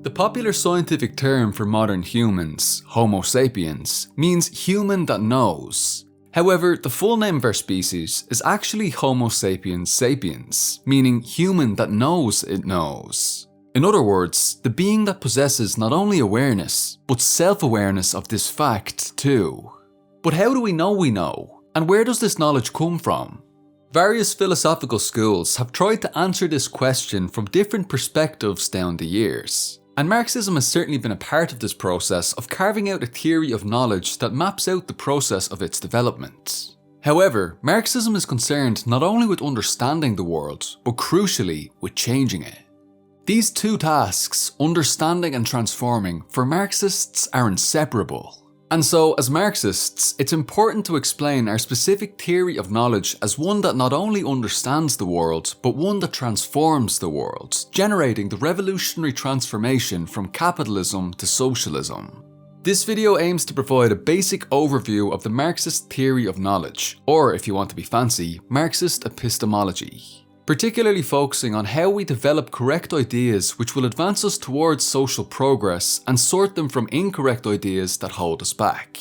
The popular scientific term for modern humans, Homo sapiens, means human that knows. However, the full name of our species is actually Homo sapiens sapiens, meaning human that knows it knows. In other words, the being that possesses not only awareness, but self-awareness of this fact too. But how do we know? And where does this knowledge come from? Various philosophical schools have tried to answer this question from different perspectives down the years. And Marxism has certainly been a part of this process of carving out a theory of knowledge that maps out the process of its development. However, Marxism is concerned not only with understanding the world, but crucially with changing it. These two tasks, understanding and transforming, for Marxists are inseparable. And so, as Marxists, it's important to explain our specific theory of knowledge as one that not only understands the world, but one that transforms the world, generating the revolutionary transformation from capitalism to socialism. This video aims to provide a basic overview of the Marxist theory of knowledge, or if you want to be fancy, Marxist epistemology. Particularly focusing on how we develop correct ideas which will advance us towards social progress and sort them from incorrect ideas that hold us back.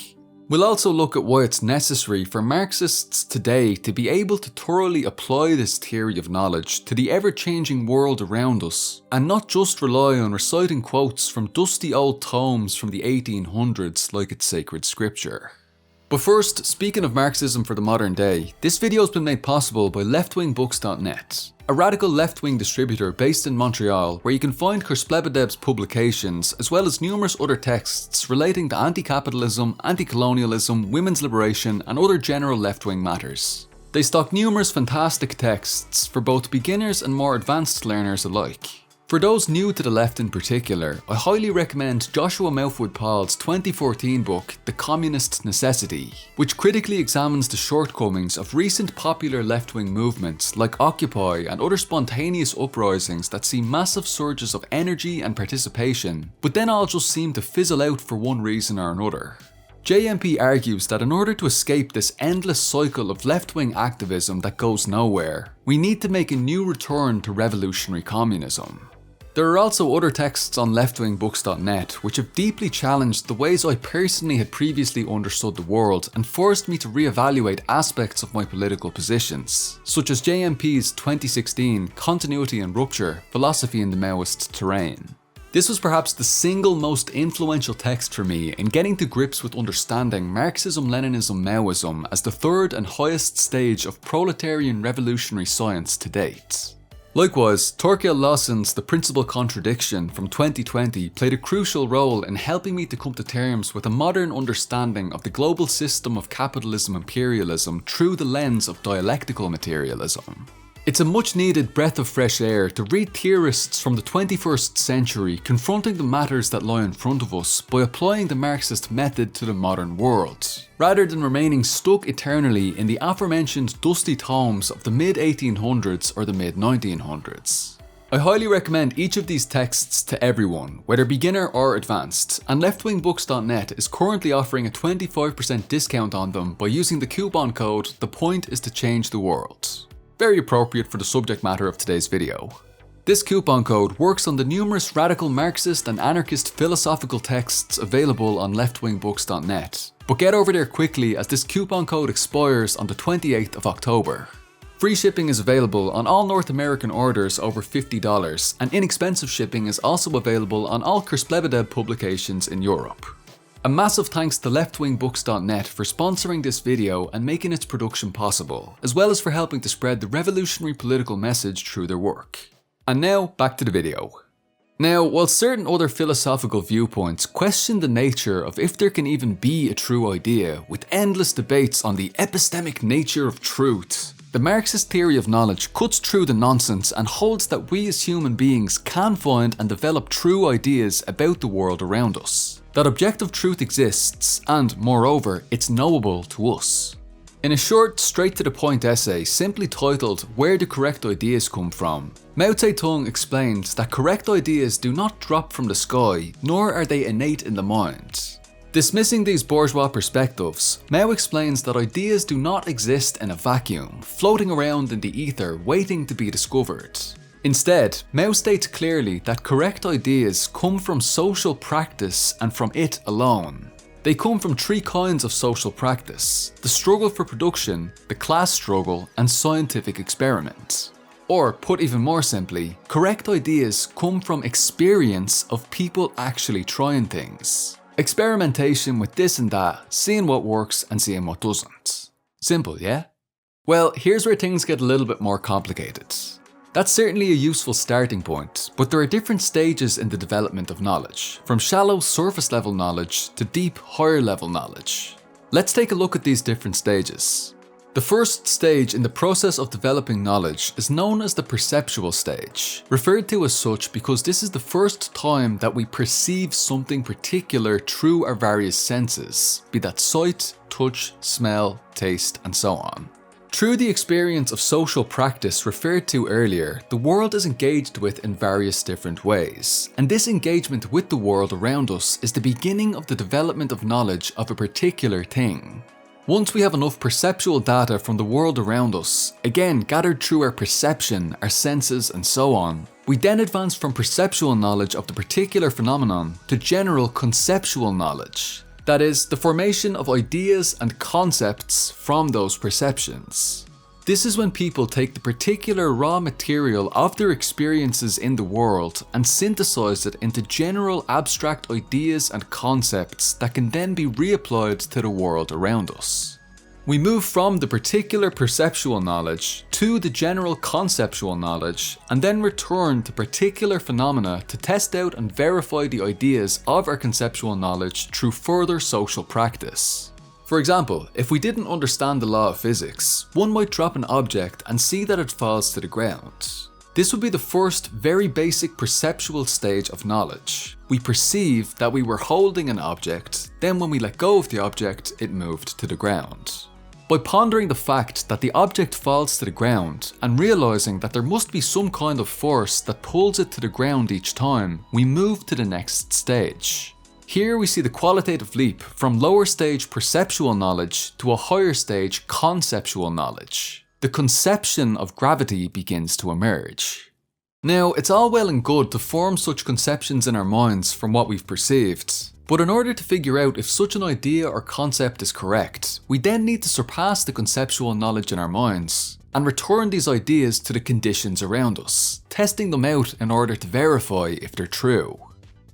We'll also look at why it's necessary for Marxists today to be able to thoroughly apply this theory of knowledge to the ever-changing world around us, and not just rely on reciting quotes from dusty old tomes from the 1800s like it's sacred scripture. But first, speaking of Marxism for the modern day, this video has been made possible by leftwingbooks.net, a radical left-wing distributor based in Montreal where you can find Kurzplebedev's publications as well as numerous other texts relating to anti-capitalism, anti-colonialism, women's liberation and other general left-wing matters. They stock numerous fantastic texts for both beginners and more advanced learners alike. For those new to the left in particular, I highly recommend Joshua Mountwood-Paul's 2014 book, The Communist Necessity, which critically examines the shortcomings of recent popular left-wing movements like Occupy and other spontaneous uprisings that see massive surges of energy and participation, but then all just seem to fizzle out for one reason or another. JMP argues that in order to escape this endless cycle of left-wing activism that goes nowhere, we need to make a new return to revolutionary communism. There are also other texts on leftwingbooks.net which have deeply challenged the ways I personally had previously understood the world and forced me to reevaluate aspects of my political positions, such as JMP's 2016 Continuity and Rupture, Philosophy in the Maoist Terrain. This was perhaps the single most influential text for me in getting to grips with understanding Marxism-Leninism-Maoism as the third and highest stage of proletarian revolutionary science to date. Likewise, Torkel Lawson's The Principal Contradiction from 2020 played a crucial role in helping me to come to terms with a modern understanding of the global system of capitalism imperialism through the lens of dialectical materialism. It's a much needed breath of fresh air to read theorists from the 21st century confronting the matters that lie in front of us by applying the Marxist method to the modern world, rather than remaining stuck eternally in the aforementioned dusty tomes of the mid-1800s or the mid-1900s. I highly recommend each of these texts to everyone, whether beginner or advanced, and leftwingbooks.net is currently offering a 25% discount on them by using the coupon code "The Point is to Change the World." Very appropriate for the subject matter of today's video. This coupon code works on the numerous radical Marxist and anarchist philosophical texts available on leftwingbooks.net, but get over there quickly as this coupon code expires on the 28th of October. Free shipping is available on all North American orders over $50, and inexpensive shipping is also available on all Kurzplebedev publications in Europe. A massive thanks to leftwingbooks.net for sponsoring this video and making its production possible, as well as for helping to spread the revolutionary political message through their work. And now, back to the video. Now, while certain other philosophical viewpoints question the nature of if there can even be a true idea, with endless debates on the epistemic nature of truth, the Marxist theory of knowledge cuts through the nonsense and holds that we as human beings can find and develop true ideas about the world around us. That objective truth exists, and moreover, it's knowable to us. In a short, straight-to-the-point essay simply titled "Where Do Correct Ideas Come From?", Mao Zedong explained that correct ideas do not drop from the sky, nor are they innate in the mind. Dismissing these bourgeois perspectives, Mao explains that ideas do not exist in a vacuum, floating around in the ether waiting to be discovered. Instead, Mao states clearly that correct ideas come from social practice and from it alone. They come from three kinds of social practice: the struggle for production, the class struggle, and scientific experiment. Or, put even more simply, correct ideas come from experience of people actually trying things. Experimentation with this and that, seeing what works and seeing what doesn't. Simple, yeah? Well, here's where things get a little bit more complicated. That's certainly a useful starting point, but there are different stages in the development of knowledge, from shallow surface level knowledge to deep higher level knowledge. Let's take a look at these different stages. The first stage in the process of developing knowledge is known as the perceptual stage, referred to as such because this is the first time that we perceive something particular through our various senses, be that sight, touch, smell, taste, and so on. Through the experience of social practice referred to earlier, the world is engaged with in various different ways, and this engagement with the world around us is the beginning of the development of knowledge of a particular thing. Once we have enough perceptual data from the world around us, again gathered through our perception, our senses, and so on, we then advance from perceptual knowledge of the particular phenomenon to general conceptual knowledge. That is, the formation of ideas and concepts from those perceptions. This is when people take the particular raw material of their experiences in the world and synthesize it into general abstract ideas and concepts that can then be reapplied to the world around us. We move from the particular perceptual knowledge to the general conceptual knowledge and then return to particular phenomena to test out and verify the ideas of our conceptual knowledge through further social practice. For example, if we didn't understand the law of physics, one might drop an object and see that it falls to the ground. This would be the first very basic perceptual stage of knowledge. We perceive that we were holding an object, then when we let go of the object, it moved to the ground. By pondering the fact that the object falls to the ground and realizing that there must be some kind of force that pulls it to the ground each time, we move to the next stage. Here we see the qualitative leap from lower stage perceptual knowledge to a higher stage conceptual knowledge. The conception of gravity begins to emerge. Now, it's all well and good to form such conceptions in our minds from what we've perceived. But in order to figure out if such an idea or concept is correct, we then need to surpass the conceptual knowledge in our minds and return these ideas to the conditions around us, testing them out in order to verify if they're true.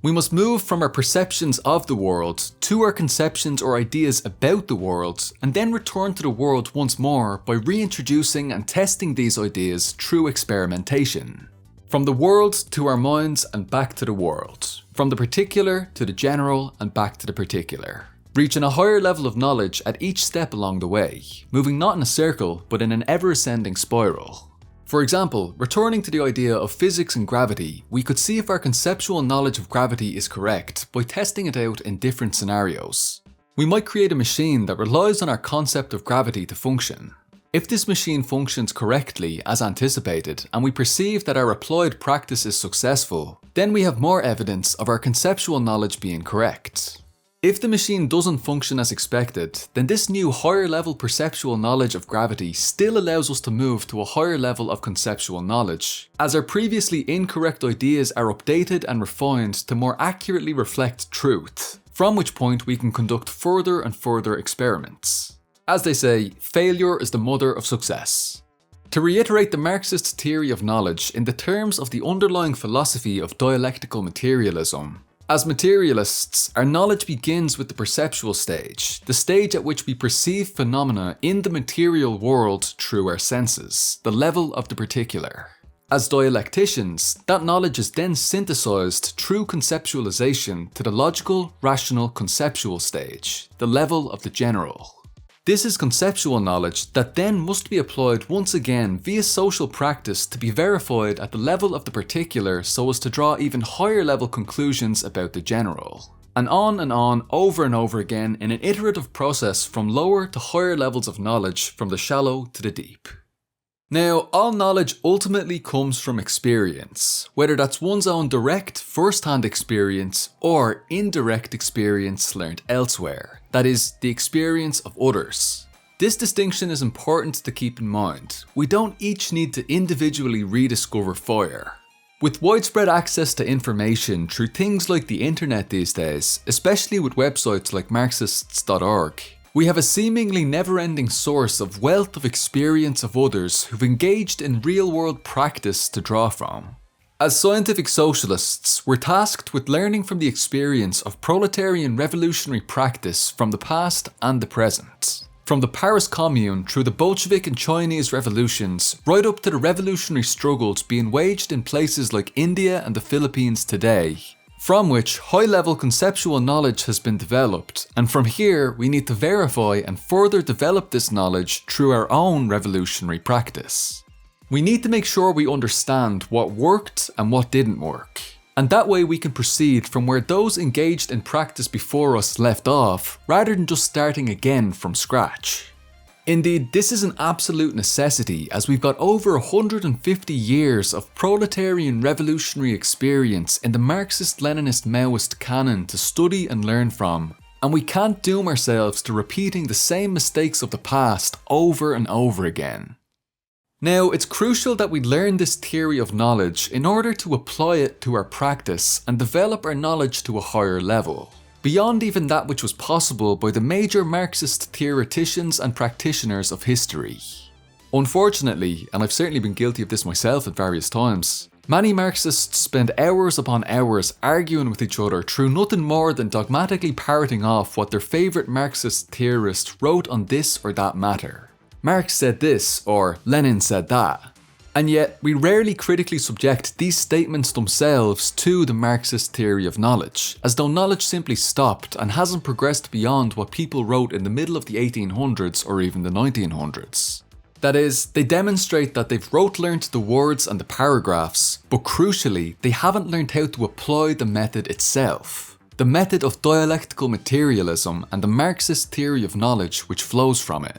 We must move from our perceptions of the world to our conceptions or ideas about the world, and then return to the world once more by reintroducing and testing these ideas through experimentation. From the world to our minds and back to the world. From the particular to the general and back to the particular. Reaching a higher level of knowledge at each step along the way, moving not in a circle but in an ever-ascending spiral. For example, returning to the idea of physics and gravity, we could see if our conceptual knowledge of gravity is correct by testing it out in different scenarios. We might create a machine that relies on our concept of gravity to function. If this machine functions correctly as anticipated and we perceive that our applied practice is successful, then we have more evidence of our conceptual knowledge being correct. If the machine doesn't function as expected, then this new higher level perceptual knowledge of gravity still allows us to move to a higher level of conceptual knowledge, as our previously incorrect ideas are updated and refined to more accurately reflect truth, from which point we can conduct further and further experiments. As they say, failure is the mother of success. To reiterate the Marxist theory of knowledge in the terms of the underlying philosophy of dialectical materialism, as materialists, our knowledge begins with the perceptual stage, the stage at which we perceive phenomena in the material world through our senses, the level of the particular. As dialecticians, that knowledge is then synthesized through conceptualization to the logical, rational, conceptual stage, the level of the general. This is conceptual knowledge that then must be applied once again via social practice to be verified at the level of the particular so as to draw even higher level conclusions about the general. And on over and over again in an iterative process from lower to higher levels of knowledge from the shallow to the deep. Now, all knowledge ultimately comes from experience, whether that's one's own direct, first-hand experience or indirect experience learned elsewhere, that is, the experience of others. This distinction is important to keep in mind. We don't each need to individually rediscover fire. With widespread access to information through things like the internet these days, especially with websites like Marxists.org, we have a seemingly never-ending source of wealth of experience of others who've engaged in real-world practice to draw from. As scientific socialists, we're tasked with learning from the experience of proletarian revolutionary practice from the past and the present. From the Paris Commune through the Bolshevik and Chinese revolutions, right up to the revolutionary struggles being waged in places like India and the Philippines today, from which high-level conceptual knowledge has been developed, and from here we need to verify and further develop this knowledge through our own revolutionary practice. We need to make sure we understand what worked and what didn't work. And that way we can proceed from where those engaged in practice before us left off, rather than just starting again from scratch. Indeed, this is an absolute necessity as we've got over 150 years of proletarian revolutionary experience in the Marxist-Leninist-Maoist canon to study and learn from, and we can't doom ourselves to repeating the same mistakes of the past over and over again. Now, it's crucial that we learn this theory of knowledge in order to apply it to our practice and develop our knowledge to a higher level, beyond even that which was possible by the major Marxist theoreticians and practitioners of history. Unfortunately, and I've certainly been guilty of this myself at various times, many Marxists spend hours upon hours arguing with each other through nothing more than dogmatically parroting off what their favourite Marxist theorist wrote on this or that matter. Marx said this, or Lenin said that. And yet, we rarely critically subject these statements themselves to the Marxist theory of knowledge, as though knowledge simply stopped and hasn't progressed beyond what people wrote in the middle of the 1800s or even the 1900s. That is, they demonstrate that they've learnt the words and the paragraphs, but crucially, they haven't learned how to apply the method itself. The method of dialectical materialism and the Marxist theory of knowledge which flows from it.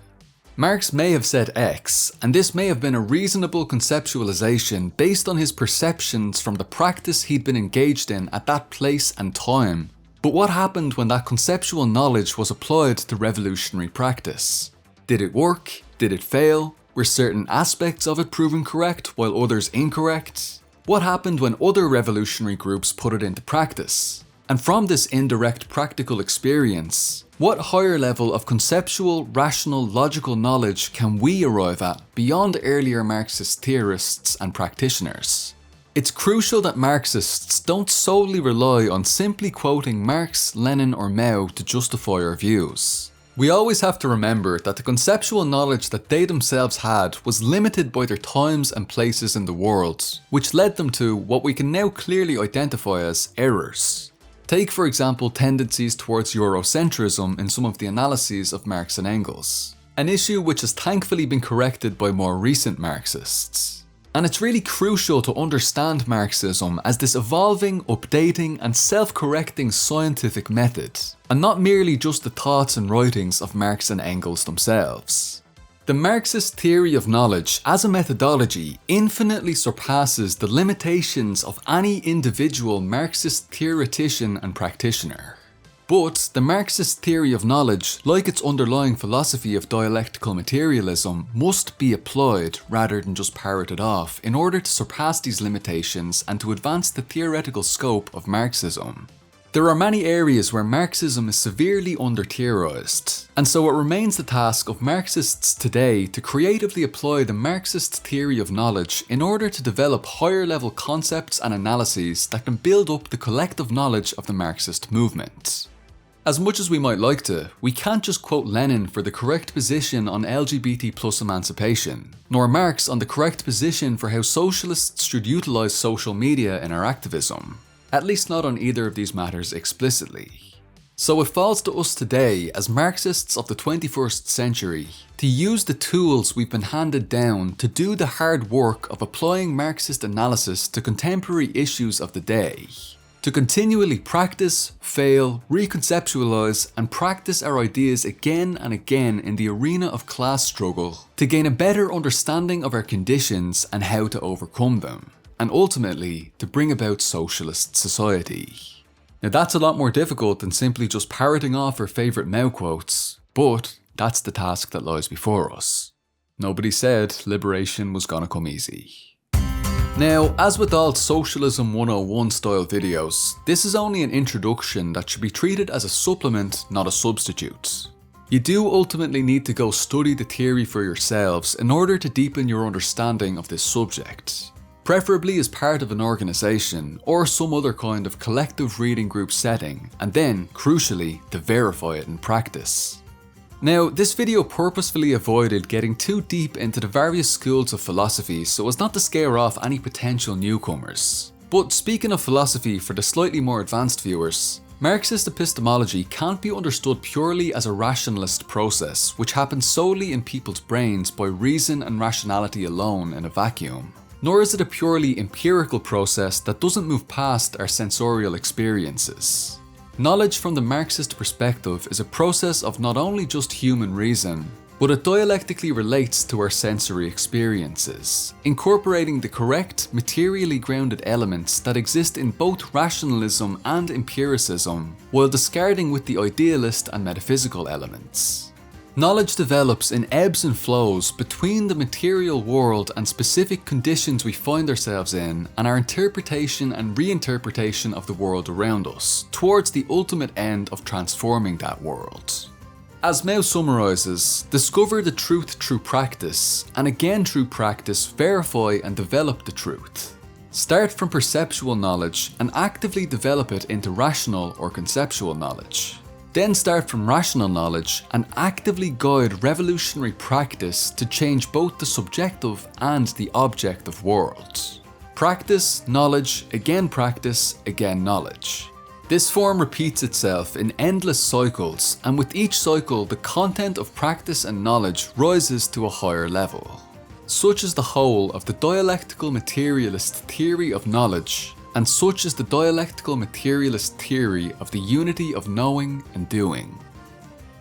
Marx may have said X, and this may have been a reasonable conceptualization based on his perceptions from the practice he'd been engaged in at that place and time. But what happened when that conceptual knowledge was applied to revolutionary practice? Did it work? Did it fail? Were certain aspects of it proven correct while others incorrect? What happened when other revolutionary groups put it into practice? And from this indirect practical experience, what higher level of conceptual, rational, logical knowledge can we arrive at beyond earlier Marxist theorists and practitioners? It's crucial that Marxists don't solely rely on simply quoting Marx, Lenin or Mao to justify our views. We always have to remember that the conceptual knowledge that they themselves had was limited by their times and places in the world, which led them to what we can now clearly identify as errors. Take, for example, tendencies towards Eurocentrism in some of the analyses of Marx and Engels, an issue which has thankfully been corrected by more recent Marxists. And it's really crucial to understand Marxism as this evolving, updating and self-correcting scientific method, and not merely just the thoughts and writings of Marx and Engels themselves. The Marxist theory of knowledge as a methodology infinitely surpasses the limitations of any individual Marxist theoretician and practitioner. But the Marxist theory of knowledge, like its underlying philosophy of dialectical materialism, must be applied rather than just parroted off in order to surpass these limitations and to advance the theoretical scope of Marxism. There are many areas where Marxism is severely under-theorized, and so it remains the task of Marxists today to creatively apply the Marxist theory of knowledge in order to develop higher-level concepts and analyses that can build up the collective knowledge of the Marxist movement. As much as we might like to, we can't just quote Lenin for the correct position on LGBT+ emancipation, nor Marx on the correct position for how socialists should utilise social media in our activism. At least not on either of these matters explicitly. So it falls to us today, as Marxists of the 21st century, to use the tools we've been handed down to do the hard work of applying Marxist analysis to contemporary issues of the day. To continually practice, fail, reconceptualise and practice our ideas again and again in the arena of class struggle, to gain a better understanding of our conditions and how to overcome them. And ultimately, to bring about socialist society. Now that's a lot more difficult than simply just parroting off our favourite Mao quotes, but that's the task that lies before us. Nobody said liberation was gonna come easy. Now, as with all Socialism 101 style videos, this is only an introduction that should be treated as a supplement, not a substitute. You do ultimately need to go study the theory for yourselves in order to deepen your understanding of this subject, preferably as part of an organisation or some other kind of collective reading group setting, and then, crucially, to verify it in practice. Now, this video purposefully avoided getting too deep into the various schools of philosophy so as not to scare off any potential newcomers. But speaking of philosophy for the slightly more advanced viewers, Marxist epistemology can't be understood purely as a rationalist process which happens solely in people's brains by reason and rationality alone in a vacuum. Nor is it a purely empirical process that doesn't move past our sensorial experiences. Knowledge from the Marxist perspective is a process of not only just human reason, but it dialectically relates to our sensory experiences, incorporating the correct, materially grounded elements that exist in both rationalism and empiricism, while discarding with the idealist and metaphysical elements. Knowledge develops in ebbs and flows between the material world and specific conditions we find ourselves in, and our interpretation and reinterpretation of the world around us, towards the ultimate end of transforming that world. As Mao summarises, discover the truth through practice, and again through practice verify and develop the truth. Start from perceptual knowledge and actively develop it into rational or conceptual knowledge. Then start from rational knowledge and actively guide revolutionary practice to change both the subjective and the objective world. Practice, knowledge, again practice, again knowledge. This form repeats itself in endless cycles, and with each cycle the content of practice and knowledge rises to a higher level. Such is the whole of the dialectical materialist theory of knowledge, and such is the dialectical materialist theory of the unity of knowing and doing.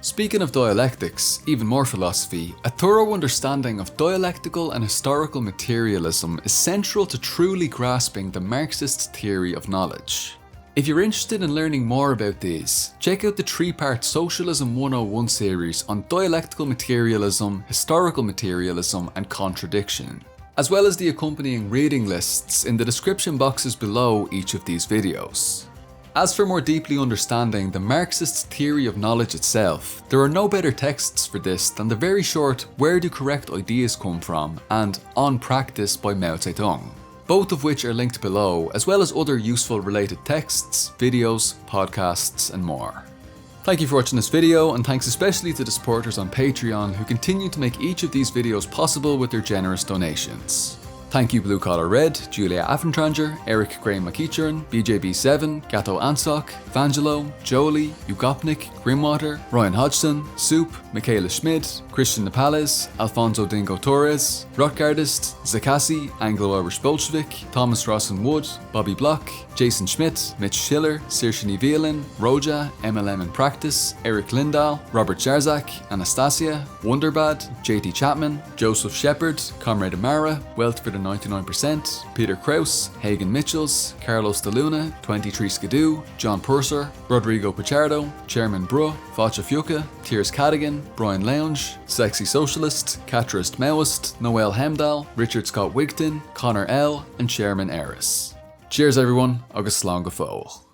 Speaking of dialectics, even more philosophy, a thorough understanding of dialectical and historical materialism is central to truly grasping the Marxist theory of knowledge. If you're interested in learning more about these, check out the 3-part Socialism 101 series on dialectical materialism, historical materialism, and contradiction, as well as the accompanying reading lists in the description boxes below each of these videos. As for more deeply understanding the Marxist theory of knowledge itself, there are no better texts for this than the very short Where Do Correct Ideas Come From and On Practice by Mao Zedong, both of which are linked below, as well as other useful related texts, videos, podcasts, and more. Thank you for watching this video, and thanks especially to the supporters on Patreon who continue to make each of these videos possible with their generous donations. Thank you Blue Collar Red, Julia Affentranger, Eric Graham McEachern, BJB7, Gato Ansok, Vangelo, Jolie, Ugopnik, Grimwater, Ryan Hodgson, Soup, Michaela Schmidt, Christian Nepales, Alfonso Dingo Torres, Rutgardist, Zakasi, Anglo-Irish Bolshevik, Thomas Rawson Wood, Bobby Block, Jason Schmidt, Mitch Schiller, Saoirse Nivelin, Roja, MLM in Practice, Eric Lindahl, Robert Jarzak, Anastasia, Wonderbad, JT Chapman, Joseph Shepard, Comrade Amara, Wealth for the 99%, Peter Kraus, Hagen Mitchells, Carlos De Luna, 23 Skidoo, John Purser, Rodrigo Pichardo, Chairman Bruh, Vacha Fiuca, Tiers Cadigan, Brian Lounge, Sexy Socialist, Caturist Maoist, Noel Hemdahl, Richard Scott Wigton, Connor L, and Chairman Eris. Cheers everyone, agus slán go fóill.